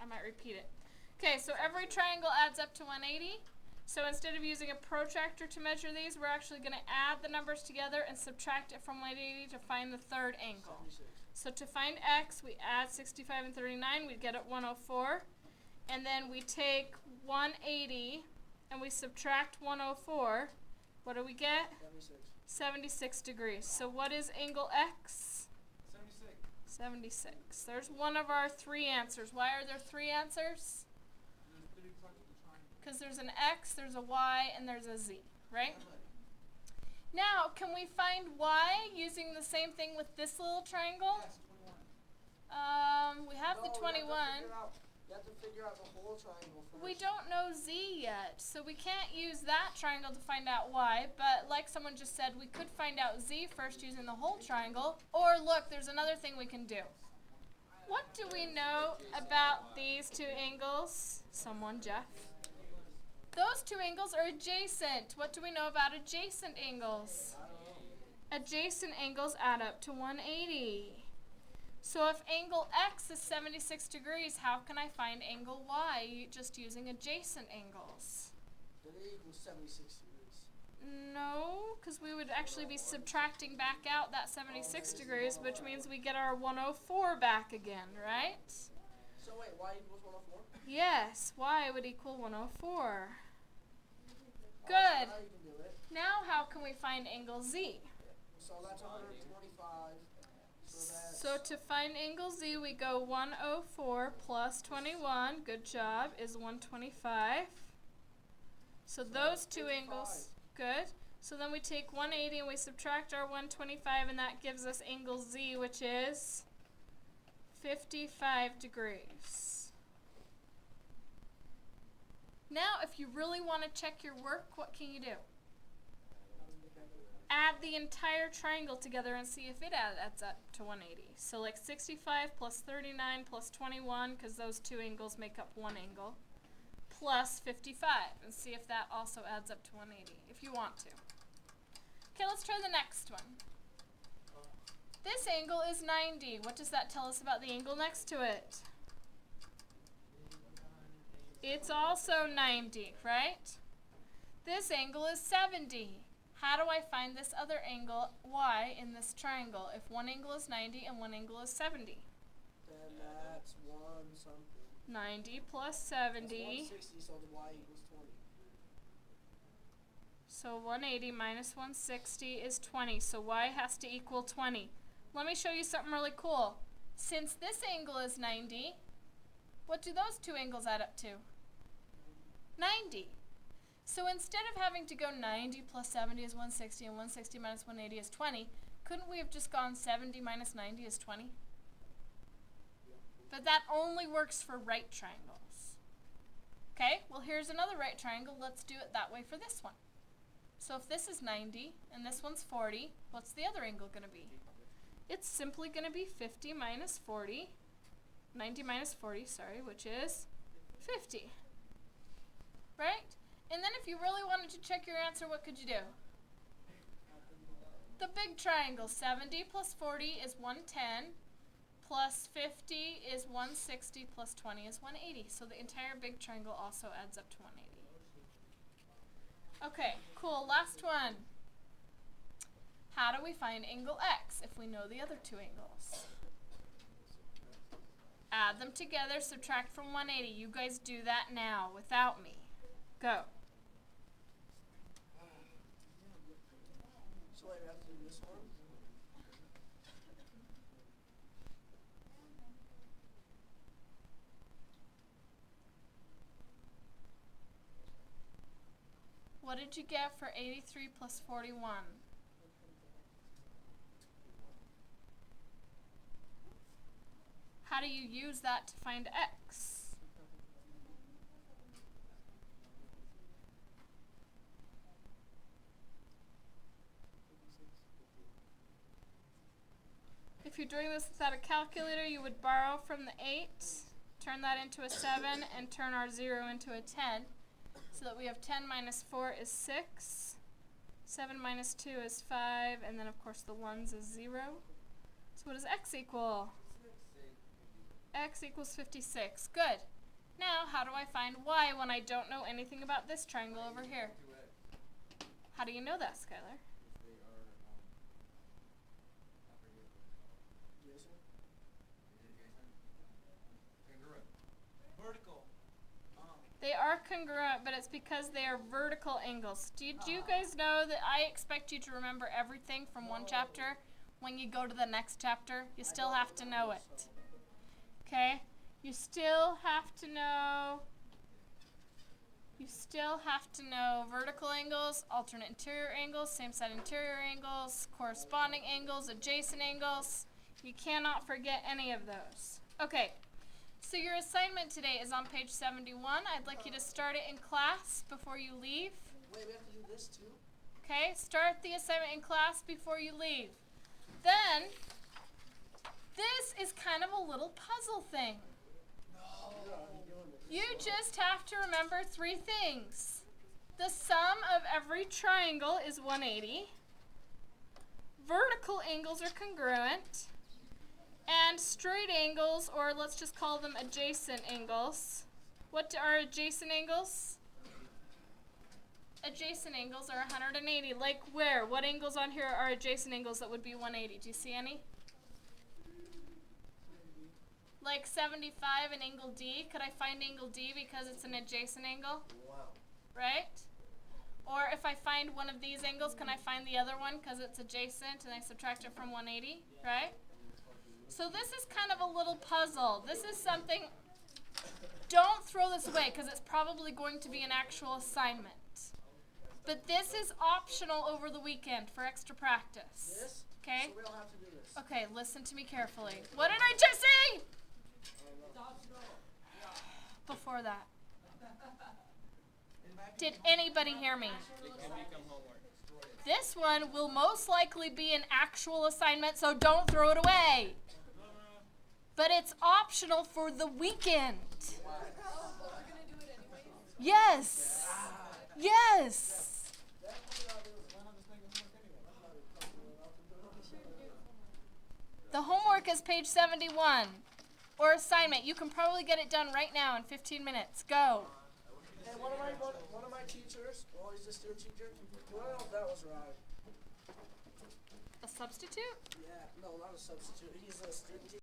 I might repeat it. Okay, so every triangle adds up to 180. So instead of using a protractor to measure these, we're actually going to add the numbers together and subtract it from 180 to find the third angle. 76. So to find x, we add 65 and 39, we get it 104. And then we take 180 and we subtract 104. What do we get? 76. 76 degrees. So what is angle x? 76. 76. There's one of our three answers. Why are there three answers? Because there's an x, there's a y, and there's a z, right? Now, can we find y using the same thing with this little triangle? Yes, 21. We have the 21. You have to figure out the whole triangle first. We don't know z yet, so we can't use that triangle to find out y, but like someone just said, we could find out z first using the whole triangle. Or look, there's another thing we can do. What do we know about these two angles? Someone, Jeff? Those two angles are adjacent. What do we know about adjacent angles? Adjacent angles add up to 180. So if angle x is 76 degrees, how can I find angle y just using adjacent angles? Then it equals 76 degrees. No, because we would actually be subtracting back out that 76 degrees, which means we get our 104 back again, right? So wait, y equals 104? Yes, y would equal 104. Good. Now you can do it. Now how can we find angle z? So that's 125. So to find angle z, we go 104 plus 21, good job, is 125. So those two 55. angles, good. So then we take 180 and we subtract our 125, and that gives us angle z, which is 55 degrees. Now, if you really want to check your work, what can you do? Add the entire triangle together and see if it adds up to 180. So like 65 plus 39 plus 21, because those two angles make up one angle, plus 55, and see if that also adds up to 180, if you want to. Okay, let's try the next one. This angle is 90. What does that tell us about the angle next to it? It's also 90, right? This angle is 70. How do I find this other angle, y, in this triangle, if one angle is 90 and one angle is 70? Then that's 1 something. 90 plus That's 70. 160, so the y equals 20. So 180 minus 160 is 20. So y has to equal 20. Let me show you something really cool. Since this angle is 90, what do those two angles add up to? 90. So instead of having to go 90 plus 70 is 160 and 160 minus 180 is 20, couldn't we have just gone 70 minus 90 is 20? But that only works for right triangles. Okay, well here's another right triangle. Let's do it that way for this one. So if this is 90 and this one's 40, what's the other angle going to be? It's simply going to be 50 minus 40, 90 minus 40, sorry, which is 50. Right? And then if you really wanted to check your answer, what could you do? The big triangle, 70 plus 40 is 110, plus 50 is 160, plus 20 is 180. So the entire big triangle also adds up to 180. Okay, cool. Last one. How do we find angle x if we know the other two angles? Add them together, subtract from 180. You guys do that now without me. Go. So wait, we have to do this one? What did you get for 83 plus 41? How do you use that to find x? If you're doing this without a calculator, you would borrow from the 8, turn that into a 7, and turn our 0 into a 10. So that we have 10 minus 4 is 6, 7 minus 2 is 5, and then of course the 1's is 0. So what does x equal? X equals 56. Good. Now, how do I find y when I don't know anything about this triangle over here? How do you know that, Skylar? Jason? Vertical. They are congruent, but it's because they are vertical angles. Do you guys know that I expect you to remember everything from one chapter? When you go to the next chapter, you still have to know it. Okay? You still have to know vertical angles, alternate interior angles, same side interior angles, corresponding angles, adjacent angles. You cannot forget any of those. Okay. So your assignment today is on page 71. I'd like you to start it in class before you leave. Wait, we have to do this too? Okay? Start the assignment in class before you leave. Then, this is kind of a little puzzle thing. You just have to remember 3 things. The sum of every triangle is 180. Vertical angles are congruent. And straight angles, or let's just call them adjacent angles. What are adjacent angles? Adjacent angles are 180. Like where? What angles on here are adjacent angles that would be 180? Do you see any? Like 75 and angle D. Could I find angle D because it's an adjacent angle? Wow. Right? Or if I find one of these angles, can I find the other one because it's adjacent and I subtract it from 180? Right? So this is kind of a little puzzle. This is something, don't throw this away because it's probably going to be an actual assignment. But this is optional over the weekend for extra practice. This? Okay? So we don't have to do this. Okay, listen to me carefully. What did I just say? Before that. Did anybody hear me? It can become homework. This one will most likely be an actual assignment, so don't throw it away. But it's optional for the weekend. Yes. Yes. The homework is page 71. Or assignment. You can probably get it done right now in 15 minutes. Go. And one of my teachers, well, he's a student teacher. You want to know if that was right? A substitute? Yeah, no, not a substitute. He's a student teacher.